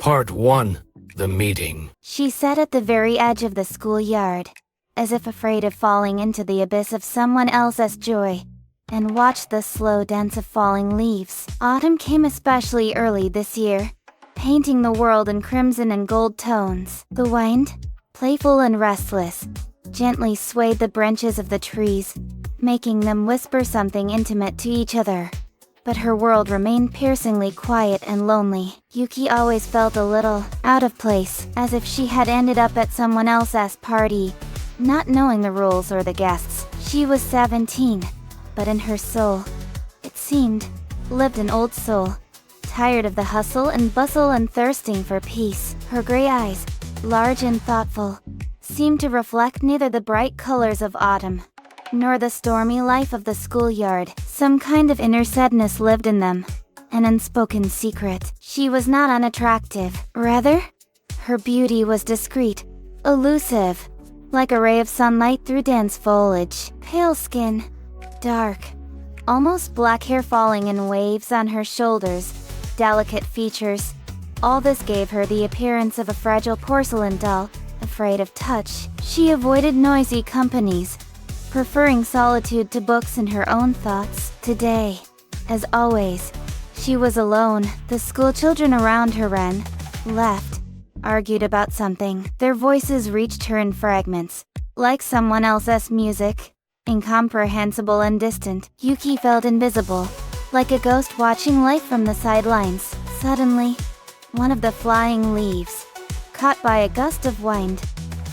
Part 1. The Meeting. She sat at the very edge of the schoolyard, as if afraid of falling into the abyss of someone else's joy, and watched the slow dance of falling leaves. Autumn came especially early this year, painting the world in crimson and gold tones. The wind, playful and restless, gently swayed the branches of the trees, making them whisper something intimate to each other. But her world remained piercingly quiet and lonely. Yuki always felt a little out of place, as if she had ended up at someone else's party, not knowing the rules or the guests. She was 17, but in her soul, it seemed, lived an old soul, tired of the hustle and bustle and thirsting for peace. Her gray eyes, large and thoughtful, seemed to reflect neither the bright colors of autumn nor the stormy life of the schoolyard. Some kind of inner sadness lived in them, an unspoken secret. She was not unattractive. Rather, her beauty was discreet, elusive, like a ray of sunlight through dense foliage. Pale skin, dark, almost black hair falling in waves on her shoulders, delicate features. All this gave her the appearance of a fragile porcelain doll, afraid of touch. She avoided noisy companies, preferring solitude to books and her own thoughts. Today, as always, she was alone. The schoolchildren around her ran, left, argued about something. Their voices reached her in fragments, like someone else's music, incomprehensible and distant. Yuki felt invisible, like a ghost watching life from the sidelines. Suddenly, one of the flying leaves, caught by a gust of wind,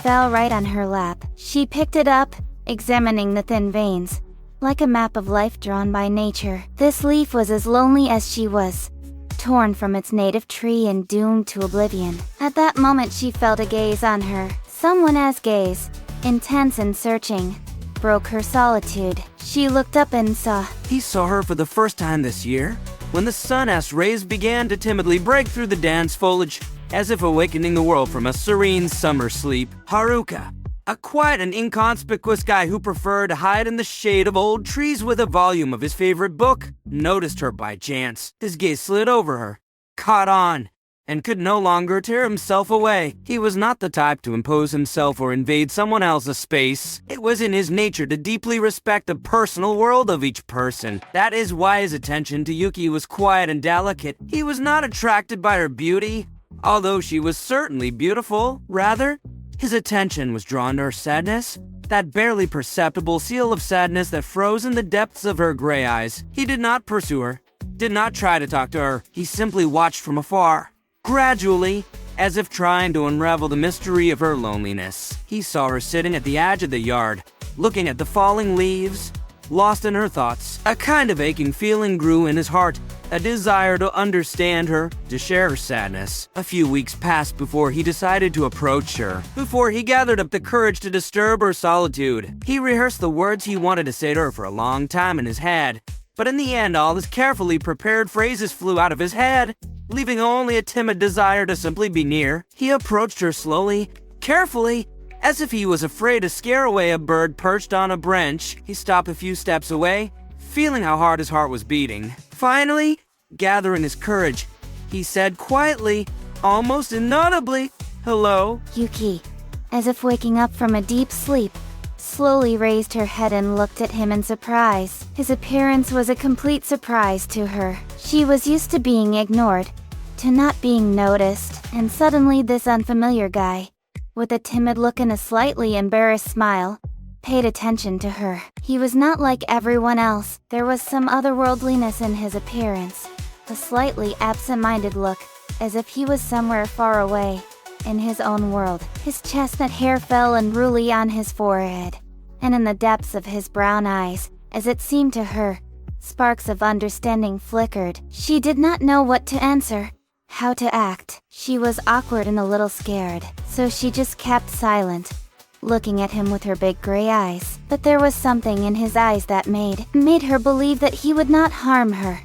fell right on her lap. She picked it up, examining the thin veins, like a map of life drawn by nature. This leaf was as lonely as she was, torn from its native tree and doomed to oblivion. At that moment she felt a gaze on her. Someone's gaze, intense and searching, broke her solitude. She looked up and saw. He saw her for the first time this year, when the sun's rays began to timidly break through the dense foliage, as if awakening the world from a serene summer sleep. Haruka, a quiet and inconspicuous guy who preferred to hide in the shade of old trees with a volume of his favorite book, noticed her by chance. His gaze slid over her, caught on, and could no longer tear himself away. He was not the type to impose himself or invade someone else's space. It was in his nature to deeply respect the personal world of each person. That is why his attention to Yuki was quiet and delicate. He was not attracted by her beauty, although she was certainly beautiful. Rather, his attention was drawn to her sadness, that barely perceptible seal of sadness that froze in the depths of her gray eyes. He did not pursue her, did not try to talk to her. He simply watched from afar, gradually, as if trying to unravel the mystery of her loneliness. He saw her sitting at the edge of the yard, looking at the falling leaves, lost in her thoughts. A kind of aching feeling grew in his heart, a desire to understand her, to share her sadness. A few weeks passed before he decided to approach her, before he gathered up the courage to disturb her solitude. He rehearsed the words he wanted to say to her for a long time in his head, but in the end all his carefully prepared phrases flew out of his head, leaving only a timid desire to simply be near. He approached her slowly, carefully, as if he was afraid to scare away a bird perched on a branch. He stopped a few steps away, feeling how hard his heart was beating. Finally, gathering his courage, he said quietly, almost inaudibly, "Hello?" Yuki, as if waking up from a deep sleep, slowly raised her head and looked at him in surprise. His appearance was a complete surprise to her. She was used to being ignored, to not being noticed, and suddenly this unfamiliar guy, with a timid look and a slightly embarrassed smile, paid attention to her. He was not like everyone else. There was some otherworldliness in his appearance, a slightly absent-minded look, as if he was somewhere far away, in his own world. His chestnut hair fell unruly on his forehead, and in the depths of his brown eyes, as it seemed to her, sparks of understanding flickered. She did not know what to answer, how to act. She was awkward and a little scared, so she just kept silent, looking at him with her big gray eyes. But there was something in his eyes that made her believe that he would not harm her,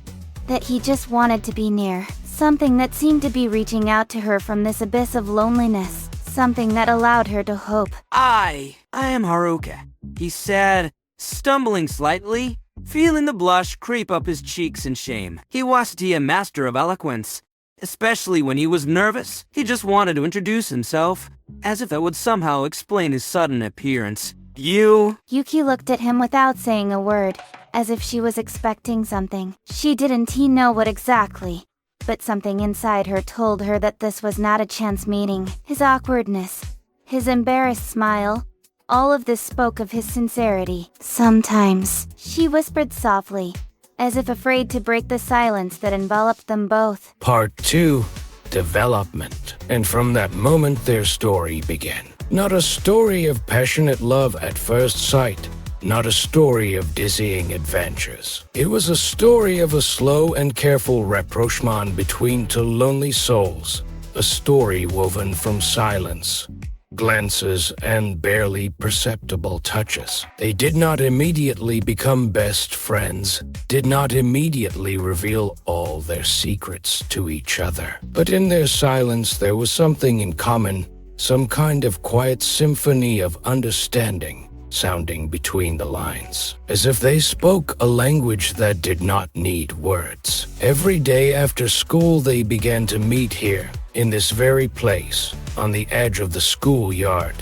that he just wanted to be near. Something that seemed to be reaching out to her from this abyss of loneliness, something that allowed her to hope. I am Haruka," he said, stumbling slightly, feeling the blush creep up his cheeks in shame. He was a master of eloquence, especially when he was nervous. He just wanted to introduce himself, as if that would somehow explain his sudden appearance. Yuki looked at him without saying a word, as if she was expecting something. She didn't know what exactly, but something inside her told her that this was not a chance meeting. His awkwardness, his embarrassed smile, all of this spoke of his sincerity. Sometimes, she whispered softly, as if afraid to break the silence that enveloped them both. Part 2, Development. And from that moment their story began. Not a story of passionate love at first sight, not a story of dizzying adventures. It was a story of a slow and careful rapprochement between two lonely souls, a story woven from silence, glances, and barely perceptible touches. They did not immediately become best friends, did not immediately reveal all their secrets to each other. But in their silence there was something in common, some kind of quiet symphony of understanding sounding between the lines, as if they spoke a language that did not need words. Every day after school they began to meet here, in this very place, on the edge of the schoolyard,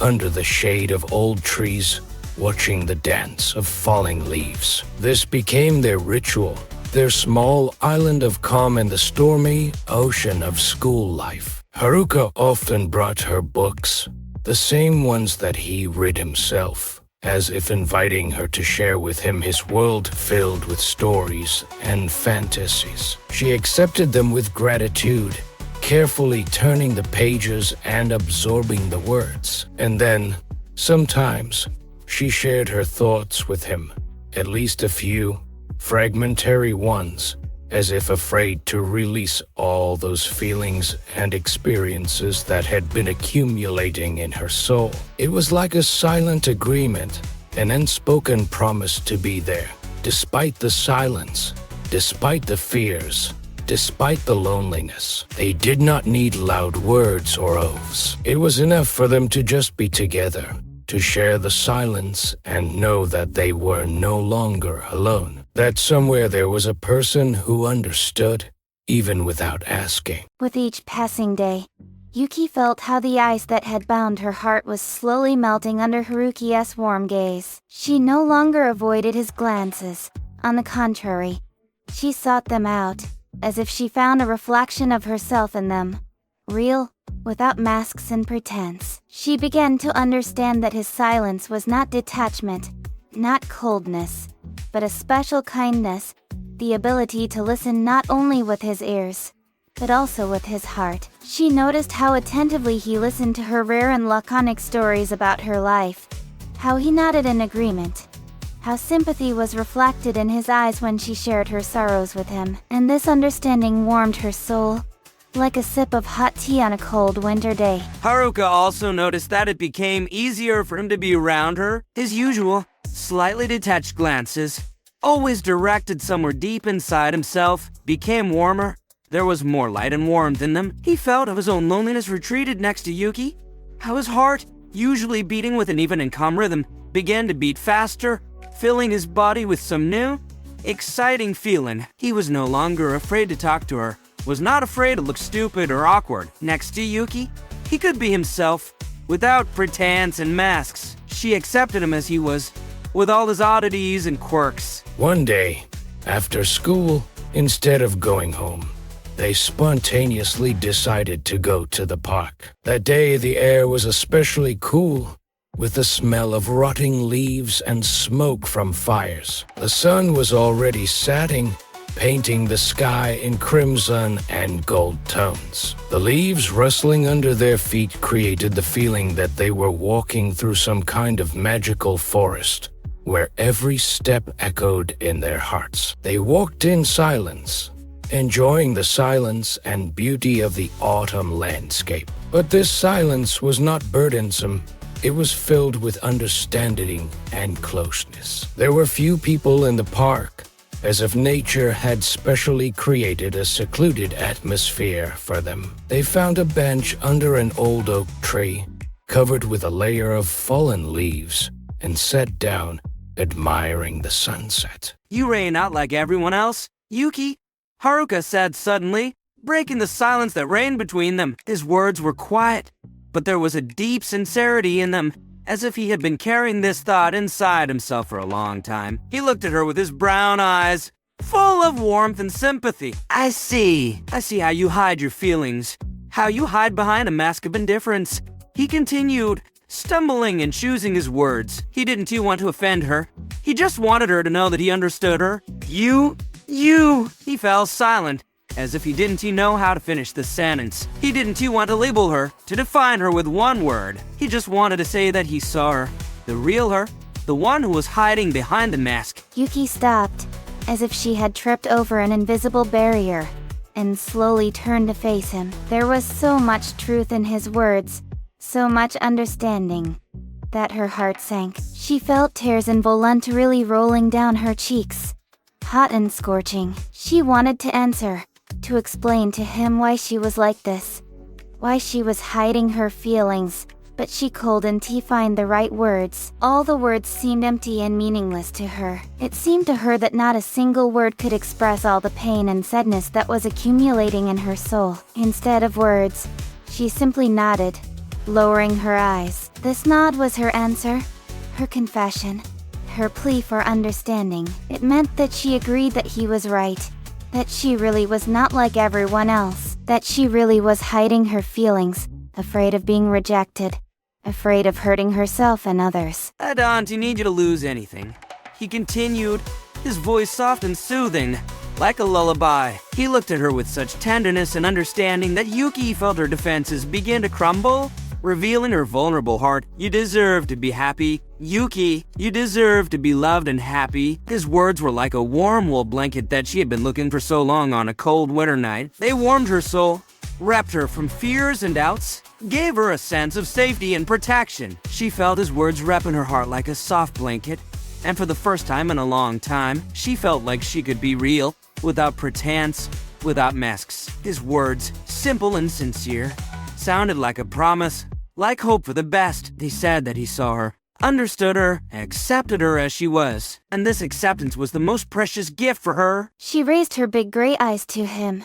under the shade of old trees, watching the dance of falling leaves. This became their ritual, their small island of calm in the stormy ocean of school life. Haruka often brought her books, the same ones that he read himself, as if inviting her to share with him his world filled with stories and fantasies. She accepted them with gratitude, carefully turning the pages and absorbing the words. And then, sometimes, she shared her thoughts with him, at least a few, fragmentary ones, as if afraid to release all those feelings and experiences that had been accumulating in her soul. It was like a silent agreement, an unspoken promise to be there, despite the silence, despite the fears, despite the loneliness. They did not need loud words or oaths. It was enough for them to just be together, to share the silence and know that they were no longer alone. That somewhere there was a person who understood, even without asking. With each passing day, Yuki felt how the ice that had bound her heart was slowly melting under Haruki's warm gaze. She no longer avoided his glances. On the contrary, she sought them out, as if she found a reflection of herself in them. Real, without masks and pretense. She began to understand that his silence was not detachment, not coldness, but a special kindness, the ability to listen not only with his ears, but also with his heart. She noticed how attentively he listened to her rare and laconic stories about her life, how he nodded in agreement, how sympathy was reflected in his eyes when she shared her sorrows with him, and this understanding warmed her soul, like a sip of hot tea on a cold winter day. Haruka also noticed that it became easier for him to be around her. His usual, slightly detached glances, always directed somewhere deep inside himself, became warmer. There was more light and warmth in them. He felt how his own loneliness retreated next to Yuki, how his heart, usually beating with an even and calm rhythm, began to beat faster, filling his body with some new, exciting feeling. He was no longer afraid to talk to her, was not afraid to look stupid or awkward. Next to Yuki, he could be himself, without pretense and masks. She accepted him as he was, with all his oddities and quirks. One day, after school, instead of going home, they spontaneously decided to go to the park. That day the air was especially cool, with the smell of rotting leaves and smoke from fires. The sun was already setting, painting the sky in crimson and gold tones. The leaves rustling under their feet created the feeling that they were walking through some kind of magical forest, where every step echoed in their hearts. They walked in silence, enjoying the silence and beauty of the autumn landscape. But this silence was not burdensome. It was filled with understanding and closeness. There were few people in the park, as if nature had specially created a secluded atmosphere for them. They found a bench under an old oak tree, covered with a layer of fallen leaves, and sat down, admiring the sunset. You ran out like everyone else, Yuki, Haruka said suddenly, breaking the silence that reigned between them. His words were quiet, but there was a deep sincerity in them, as if he had been carrying this thought inside himself for a long time. He looked at her with his brown eyes, full of warmth and sympathy. I see how you hide your feelings, how you hide behind a mask of indifference. He continued, stumbling and choosing his words. He didn't want to offend her. He just wanted her to know that he understood her. You. He fell silent, as if he didn't know how to finish the sentence. He didn't want to label her, to define her with one word. He just wanted to say that he saw her, the real her, the one who was hiding behind the mask. Yuki stopped, as if she had tripped over an invisible barrier, and slowly turned to face him. There was so much truth in his words, so much understanding, that her heart sank. She felt tears involuntarily rolling down her cheeks, hot and scorching. She wanted to answer, to explain to him why she was like this, why she was hiding her feelings, but she couldn't find the right words. All the words seemed empty and meaningless to her. It seemed to her that not a single word could express all the pain and sadness that was accumulating in her soul. Instead of words, she simply nodded, lowering her eyes. This nod was her answer, her confession, her plea for understanding. It meant that she agreed that he was right, that she really was not like everyone else, that she really was hiding her feelings, afraid of being rejected, afraid of hurting herself and others. I don't need you to lose anything. He continued, his voice soft and soothing, like a lullaby. He looked at her with such tenderness and understanding that Yuki felt her defenses begin to crumble, revealing her vulnerable heart. You deserve to be happy. Yuki, you deserve to be loved and happy. His words were like a warm wool blanket that she had been looking for so long on a cold winter night. They warmed her soul, wrapped her from fears and doubts, gave her a sense of safety and protection. She felt his words wrap in her heart like a soft blanket, and for the first time in a long time, she felt like she could be real, without pretense, without masks. His words, simple and sincere, sounded like a promise, like hope for the best. They said that he saw her, understood her, accepted her as she was, and this acceptance was the most precious gift for her. She raised her big gray eyes to him,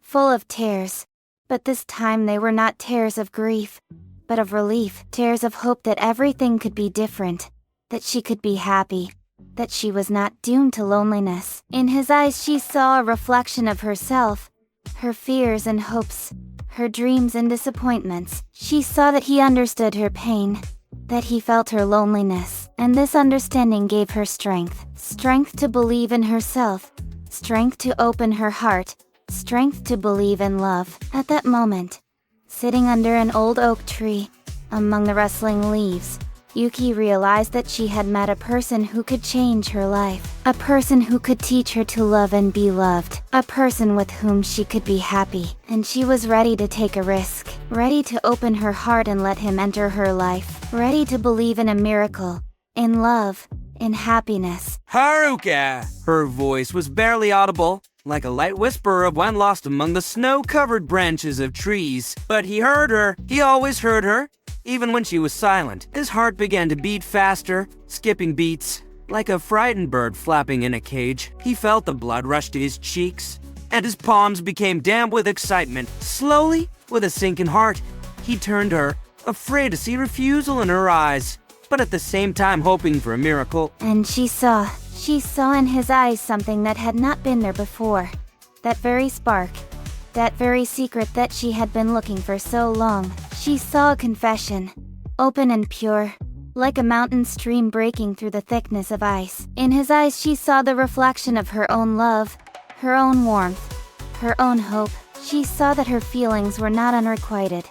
full of tears, but this time they were not tears of grief, but of relief, tears of hope that everything could be different, that she could be happy, that she was not doomed to loneliness. In his eyes she saw a reflection of herself, her fears and hopes, her dreams and disappointments. She saw that he understood her pain, that he felt her loneliness, and this understanding gave her strength. Strength to believe in herself, strength to open her heart, strength to believe in love. At that moment, sitting under an old oak tree, among the rustling leaves, Yuki realized that she had met a person who could change her life, a person who could teach her to love and be loved, a person with whom she could be happy. And she was ready to take a risk, ready to open her heart and let him enter her life, ready to believe in a miracle, in love, in happiness. Haruka! Her voice was barely audible, like a light whisper of one lost among the snow-covered branches of trees. But he heard her. He always heard her, even when she was silent. His heart began to beat faster, skipping beats, like a frightened bird flapping in a cage. He felt the blood rush to his cheeks, and his palms became damp with excitement. Slowly, with a sinking heart, he turned to her, afraid to see refusal in her eyes, but at the same time hoping for a miracle. And she saw in his eyes something that had not been there before. That very spark, that very secret that she had been looking for so long. She saw a confession, open and pure, like a mountain stream breaking through the thickness of ice. In his eyes she saw the reflection of her own love, her own warmth, her own hope. She saw that her feelings were not unrequited,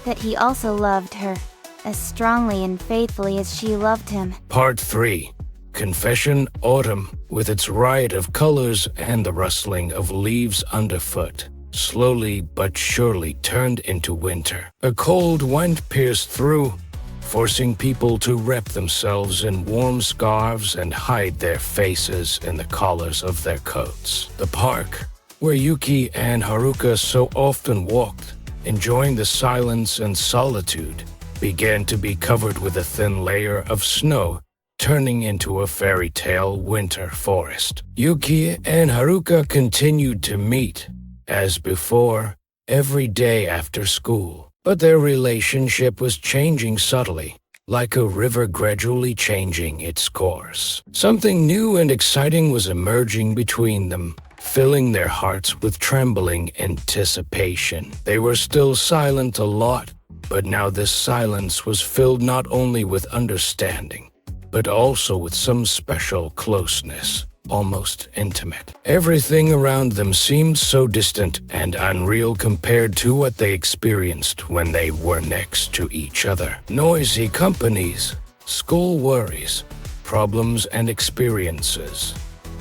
that he also loved her, as strongly and faithfully as she loved him. Part 3. Confession Autumn, with its riot of colors and the rustling of leaves underfoot, slowly but surely turned into winter. A cold wind pierced through, forcing people to wrap themselves in warm scarves and hide their faces in the collars of their coats. The park, where Yuki and Haruka so often walked, enjoying the silence and solitude, began to be covered with a thin layer of snow, turning into a fairy tale winter forest. Yuki and Haruka continued to meet, as before, every day after school. But their relationship was changing subtly, like a river gradually changing its course. Something new and exciting was emerging between them, filling their hearts with trembling anticipation. They were still silent a lot, but now this silence was filled not only with understanding, but also with some special closeness, almost intimate. Everything around them seemed so distant and unreal compared to what they experienced when they were next to each other. Noisy companies, school worries, problems and experiences.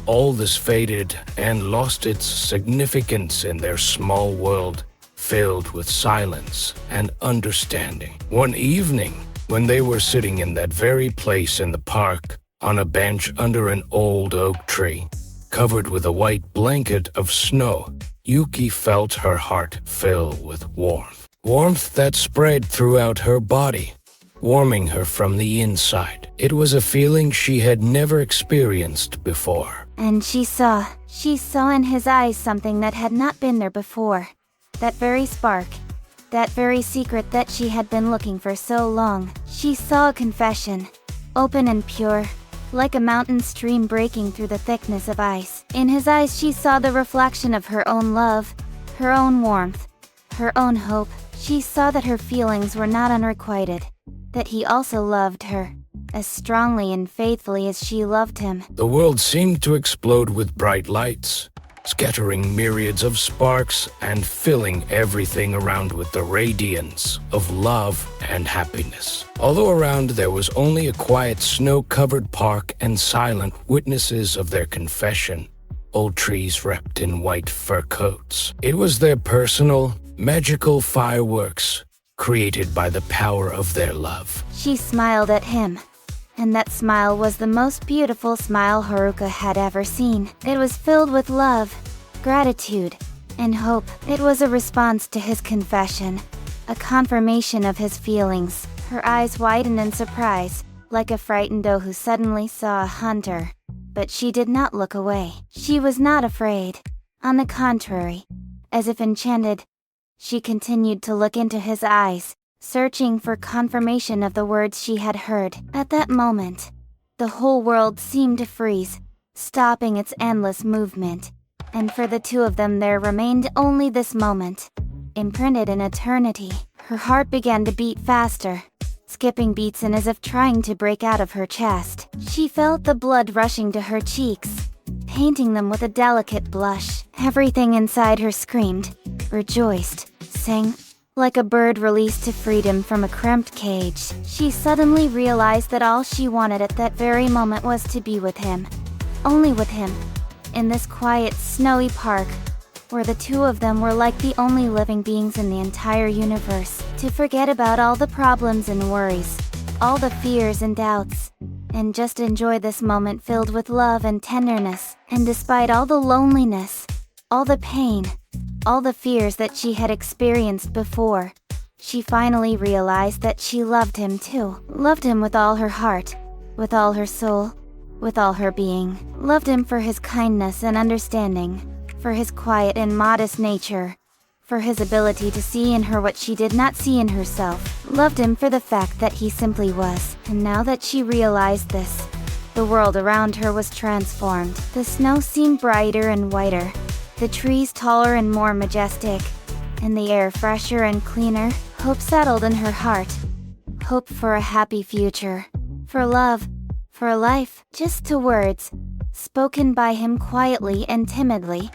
All this faded and lost its significance in their small world, filled with silence and understanding. One evening, when they were sitting in that very place in the park, on a bench under an old oak tree, covered with a white blanket of snow, Yuki felt her heart fill with warmth. Warmth that spread throughout her body, warming her from the inside. It was a feeling she had never experienced before. And she saw in his eyes something that had not been there before. That very spark, that very secret that she had been looking for so long. She saw a confession, open and pure, like a mountain stream breaking through the thickness of ice. In his eyes she saw the reflection of her own love, her own warmth, her own hope. She saw that her feelings were not unrequited, that he also loved her, as strongly and faithfully as she loved him. The world seemed to explode with bright lights, scattering myriads of sparks and filling everything around with the radiance of love and happiness. Although around there was only a quiet snow-covered park and silent witnesses of their confession, old trees wrapped in white fur coats. It was their personal, magical fireworks created by the power of their love. She smiled at him. And that smile was the most beautiful smile Haruka had ever seen. It was filled with love, gratitude, and hope. It was a response to his confession, a confirmation of his feelings. Her eyes widened in surprise, like a frightened doe who suddenly saw a hunter. But she did not look away. She was not afraid. On the contrary, as if enchanted, she continued to look into his eyes, searching for confirmation of the words she had heard. At that moment, the whole world seemed to freeze, stopping its endless movement. And for the two of them there remained only this moment, imprinted in eternity. Her heart began to beat faster, skipping beats and as if trying to break out of her chest. She felt the blood rushing to her cheeks, painting them with a delicate blush. Everything inside her screamed, rejoiced, sang. Like a bird released to freedom from a cramped cage, she suddenly realized that all she wanted at that very moment was to be with him. Only with him. In this quiet, snowy park, where the two of them were like the only living beings in the entire universe. To forget about all the problems and worries, all the fears and doubts, and just enjoy this moment filled with love and tenderness. And despite all the loneliness, all the pain, all the fears that she had experienced before, she finally realized that she loved him too. Loved him with all her heart, with all her soul, with all her being. Loved him for his kindness and understanding, for his quiet and modest nature, for his ability to see in her what she did not see in herself. Loved him for the fact that he simply was. And now that she realized this, the world around her was transformed. The snow seemed brighter and whiter, the trees taller and more majestic, and the air fresher and cleaner. Hope settled in her heart. Hope for a happy future, for love, for a life. Just 2 words, spoken by him quietly and timidly,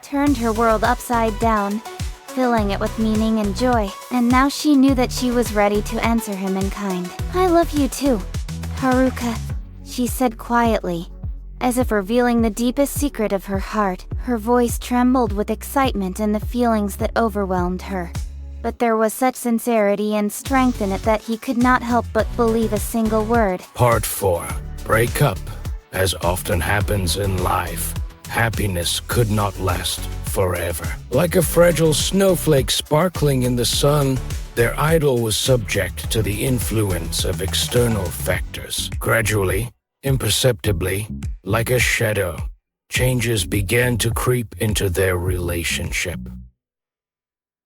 turned her world upside down, filling it with meaning and joy. And now she knew that she was ready to answer him in kind. I love you too, Haruka, she said quietly, as if revealing the deepest secret of her heart. Her voice trembled with excitement and the feelings that overwhelmed her. But there was such sincerity and strength in it that he could not help but believe a single word. Part 4. Break up. As often happens in life, happiness could not last forever. Like a fragile snowflake sparkling in the sun, their idol was subject to the influence of external factors. Gradually, imperceptibly, like a shadow, changes began to creep into their relationship.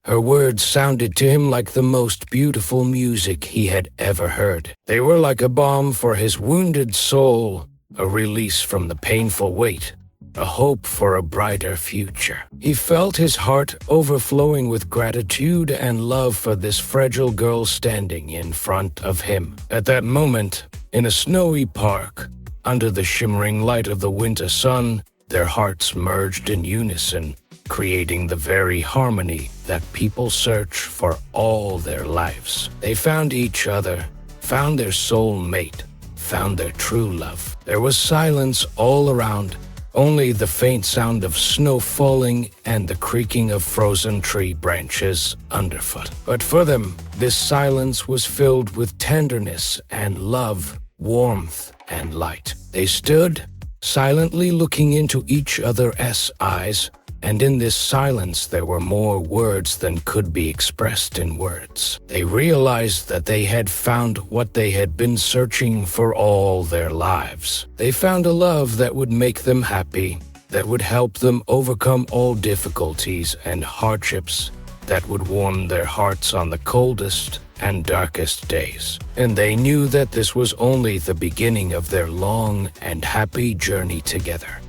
Her words sounded to him like the most beautiful music he had ever heard. They were like a balm for his wounded soul, a release from the painful weight, a hope for a brighter future. He felt his heart overflowing with gratitude and love for this fragile girl standing in front of him. At that moment, in a snowy park, under the shimmering light of the winter sun, their hearts merged in unison, creating the very harmony that people search for all their lives. They found each other, found their soul mate, found their true love. There was silence all around, only the faint sound of snow falling and the creaking of frozen tree branches underfoot. But for them, this silence was filled with tenderness and love, warmth and light. They stood, silently looking into each other's eyes, and in this silence there were more words than could be expressed in words. They realized that they had found what they had been searching for all their lives. They found a love that would make them happy, that would help them overcome all difficulties and hardships, that would warm their hearts on the coldest and darkest days. And they knew that this was only the beginning of their long and happy journey together.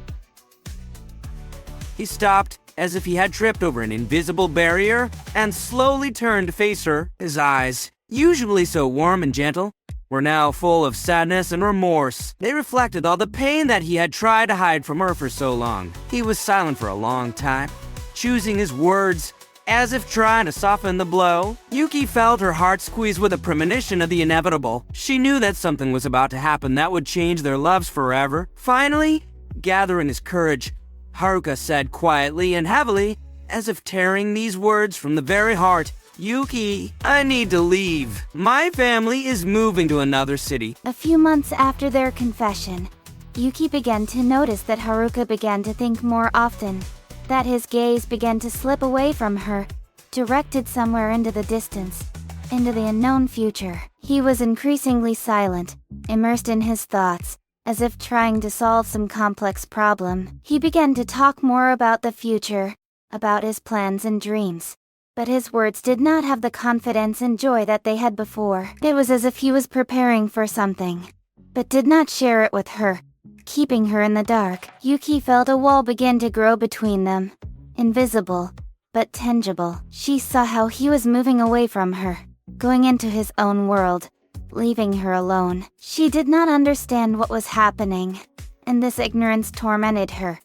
He stopped, as if he had tripped over an invisible barrier, and slowly turned to face her. His eyes, usually so warm and gentle, were now full of sadness and remorse. They reflected all the pain that he had tried to hide from her for so long. He was silent for a long time, choosing his words, as if trying to soften the blow. Yuki felt her heart squeeze with a premonition of the inevitable. She knew that something was about to happen that would change their loves forever. Finally, gathering his courage, Haruka said quietly and heavily, as if tearing these words from the very heart, "Yuki, I need to leave. My family is moving to another city." A few months after their confession, Yuki began to notice that Haruka began to think more often, that his gaze began to slip away from her, directed somewhere into the distance, into the unknown future. He was increasingly silent, immersed in his thoughts, as if trying to solve some complex problem. He began to talk more about the future, about his plans and dreams. But his words did not have the confidence and joy that they had before. It was as if he was preparing for something, but did not share it with her, keeping her in the dark. Yuki felt a wall begin to grow between them, invisible, but tangible. She saw how he was moving away from her, going into his own world, leaving her alone. She did not understand what was happening, and this ignorance tormented her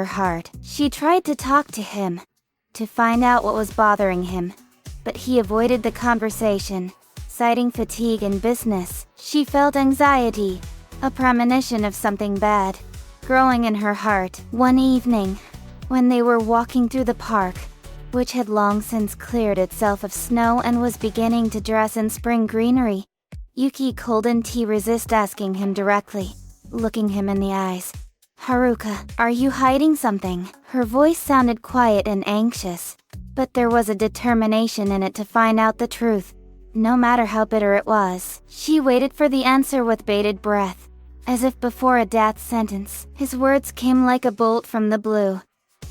heart. She tried to talk to him, to find out what was bothering him, but he avoided the conversation, citing fatigue and business. She felt anxiety, a premonition of something bad, growing in her heart. One evening, when they were walking through the park, which had long since cleared itself of snow and was beginning to dress in spring greenery, Yuki couldn't resist asking him directly, looking him in the eyes. "Haruka, are you hiding something?" Her voice sounded quiet and anxious, but there was a determination in it to find out the truth, no matter how bitter it was. She waited for the answer with bated breath, as if before a death sentence. His words came like a bolt from the blue,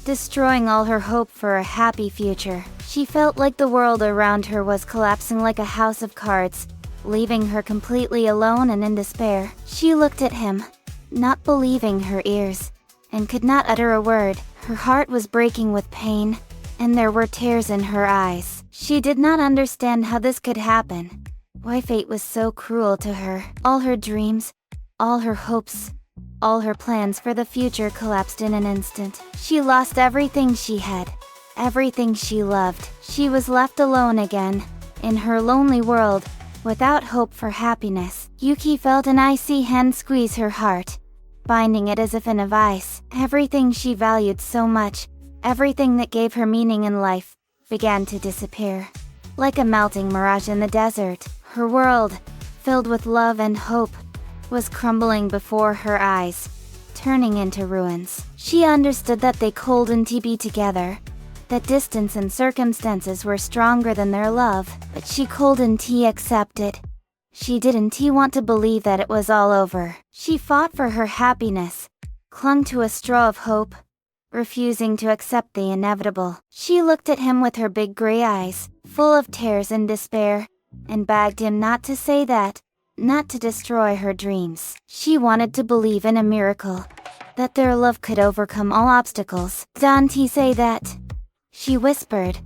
destroying all her hope for a happy future. She felt like the world around her was collapsing like a house of cards, leaving her completely alone and in despair. She looked at him, not believing her ears, and could not utter a word. Her heart was breaking with pain, and there were tears in her eyes. She did not understand how this could happen, why fate was so cruel to her. All her dreams, all her hopes, all her plans for the future collapsed in an instant. She lost everything she had, everything she loved. She was left alone again, in her lonely world, without hope for happiness. Yuki felt an icy hand squeeze her heart, binding it as if in a vice. Everything she valued so much, everything that gave her meaning in life, began to disappear. Like a melting mirage in the desert, her world, filled with love and hope, was crumbling before her eyes, turning into ruins. She understood that they couldn't be together, that distance and circumstances were stronger than their love, but she couldn't accept it. She didn't want to believe that it was all over. She fought for her happiness, clung to a straw of hope, refusing to accept the inevitable. She looked at him with her big gray eyes, full of tears and despair, and begged him not to say that, not to destroy her dreams. She wanted to believe in a miracle, that their love could overcome all obstacles. "Don't say that," she whispered,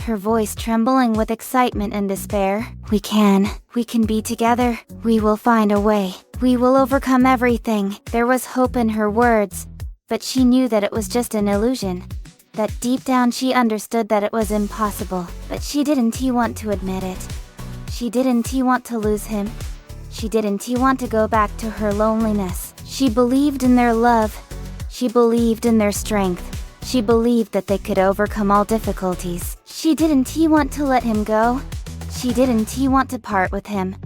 her voice trembling with excitement and despair. We can be together. We will find a way. We will overcome everything." There was hope in her words, but she knew that it was just an illusion, that deep down she understood that it was impossible. But she didn't want to admit it. She didn't want to lose him. She didn't want to go back to her loneliness. She believed in their love. She believed in their strength. She believed that they could overcome all difficulties. She didn't want to let him go. She didn't want to part with him.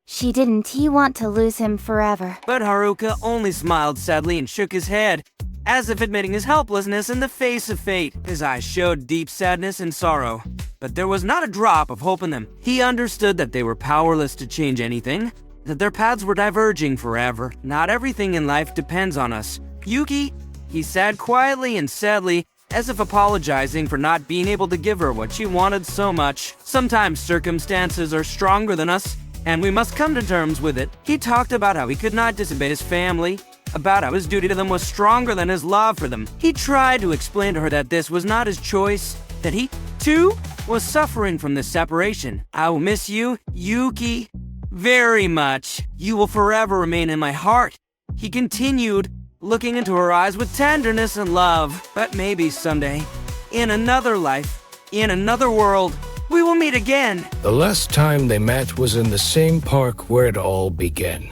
She didn't want to lose him forever. But Haruka only smiled sadly and shook his head, as if admitting his helplessness in the face of fate. His eyes showed deep sadness and sorrow, but there was not a drop of hope in them. He understood that they were powerless to change anything, that their paths were diverging forever. Not everything in life depends on us. "Yuki," he said quietly and sadly, as if apologizing for not being able to give her what she wanted so much. "Sometimes circumstances are stronger than us, and we must come to terms with it." He talked about how he could not disobey his family, about how his duty to them was stronger than his love for them. He tried to explain to her that this was not his choice, that he, too, was suffering from this separation. "I will miss you, Yuki, very much. You will forever remain in my heart," he continued, looking into her eyes with tenderness and love. "But maybe someday, in another life, in another world, we will meet again." The last time they met was in the same park where it all began,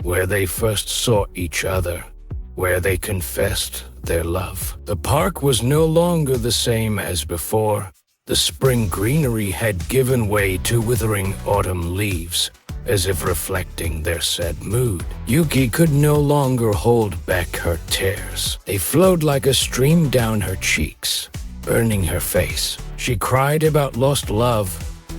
where they first saw each other, where they confessed their love. The park was no longer the same as before. The spring greenery had given way to withering autumn leaves, as if reflecting their sad mood. Yuki could no longer hold back her tears. They flowed like a stream down her cheeks, burning her face. She cried about lost love,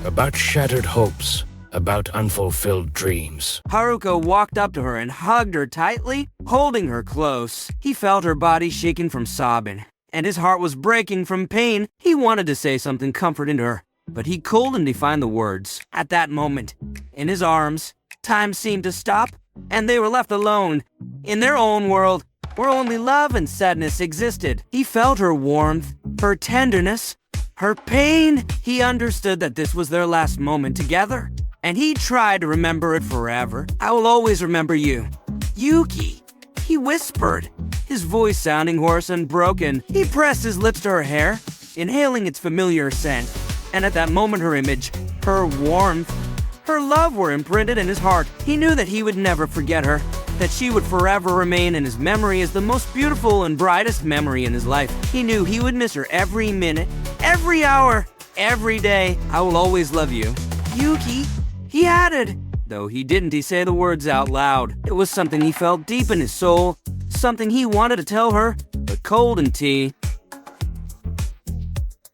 about shattered hopes, about unfulfilled dreams. Haruka walked up to her and hugged her tightly, holding her close. He felt her body shaking from sobbing, and his heart was breaking from pain. He wanted to say something comforting to her, but he couldn't define the words. At that moment, in his arms, time seemed to stop, and they were left alone, in their own world, where only love and sadness existed. He felt her warmth, her tenderness, her pain. He understood that this was their last moment together, and he tried to remember it forever. "I will always remember you, Yuki," he whispered, his voice sounding hoarse and broken. He pressed his lips to her hair, inhaling its familiar scent, and at that moment her image, her warmth, her love were imprinted in his heart. He knew that he would never forget her, that she would forever remain in his memory as the most beautiful and brightest memory in his life. He knew he would miss her every minute, every hour, every day. "I will always love you, Yuki," he added, though he didn't say the words out loud. It was something he felt deep in his soul, something he wanted to tell her, but cold and tea.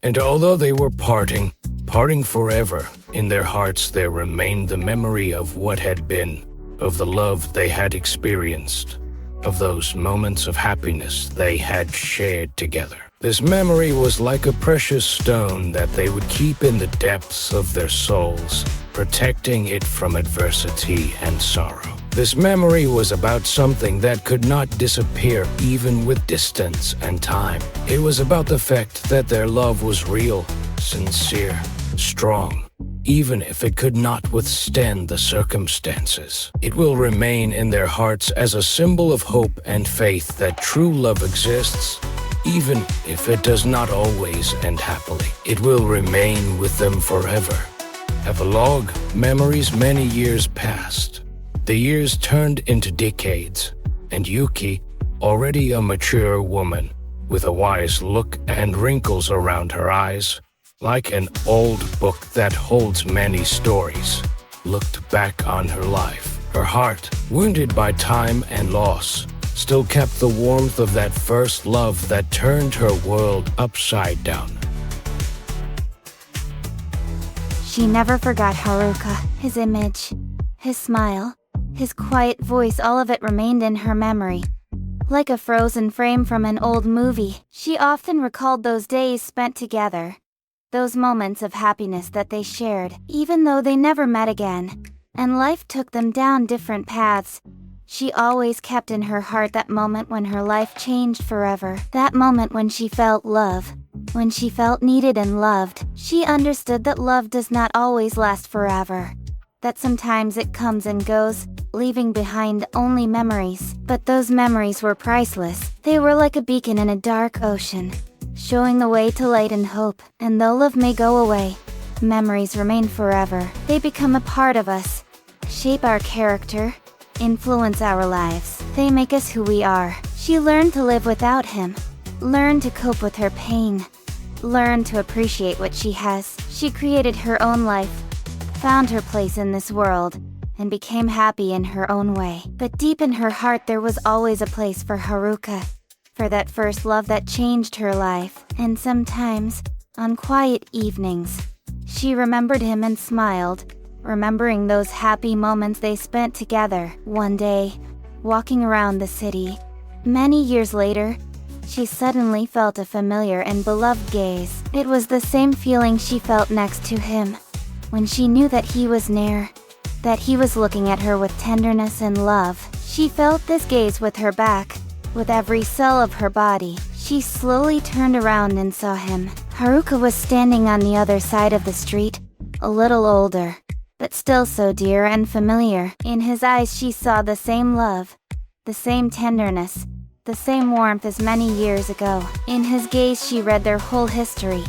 And although they were parting forever, in their hearts there remained the memory of what had been, of the love they had experienced, of those moments of happiness they had shared together. This memory was like a precious stone that they would keep in the depths of their souls, protecting it from adversity and sorrow. This memory was about something that could not disappear even with distance and time. It was about the fact that their love was real, sincere, strong, even if it could not withstand the circumstances. It will remain in their hearts as a symbol of hope and faith that true love exists, even if it does not always end happily. It will remain with them forever. Epilogue. Memories. Many years passed. The years turned into decades, and Yuki, already a mature woman, with a wise look and wrinkles around her eyes, like an old book that holds many stories, looked back on her life. Her heart, wounded by time and loss, still kept the warmth of that first love that turned her world upside down. She never forgot Haruka, his image, his smile, his quiet voice, all of it remained in her memory. Like a frozen frame from an old movie, she often recalled those days spent together. Those moments of happiness that they shared, even though they never met again, and life took them down different paths. She always kept in her heart that moment when her life changed forever. That moment when she felt love. When she felt needed and loved. She understood that love does not always last forever. That sometimes it comes and goes, leaving behind only memories. But those memories were priceless. They were like a beacon in a dark ocean, showing the way to light and hope. And though love may go away, memories remain forever. They become a part of us, shape our character, influence our lives. They make us who we are. She learned to live without him, learned to cope with her pain, learned to appreciate what she has. She created her own life, found her place in this world, and became happy in her own way. But deep in her heart there was always a place for Haruka, for that first love that changed her life. And sometimes, on quiet evenings, she remembered him and smiled, remembering those happy moments they spent together. One day, walking around the city, many years later, she suddenly felt a familiar and beloved gaze. It was the same feeling she felt next to him, when she knew that he was near, that he was looking at her with tenderness and love. She felt this gaze with her back, with every cell of her body. She slowly turned around and saw him. Haruka was standing on the other side of the street, a little older, but still so dear and familiar. In his eyes she saw the same love, the same tenderness, the same warmth as many years ago. In his gaze she read their whole history,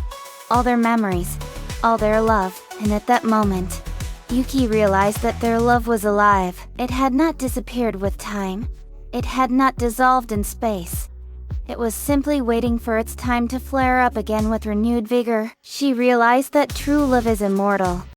all their memories, all their love. And at that moment, Yuki realized that their love was alive. It had not disappeared with time. It had not dissolved in space. It was simply waiting for its time to flare up again with renewed vigor. She realized that true love is immortal.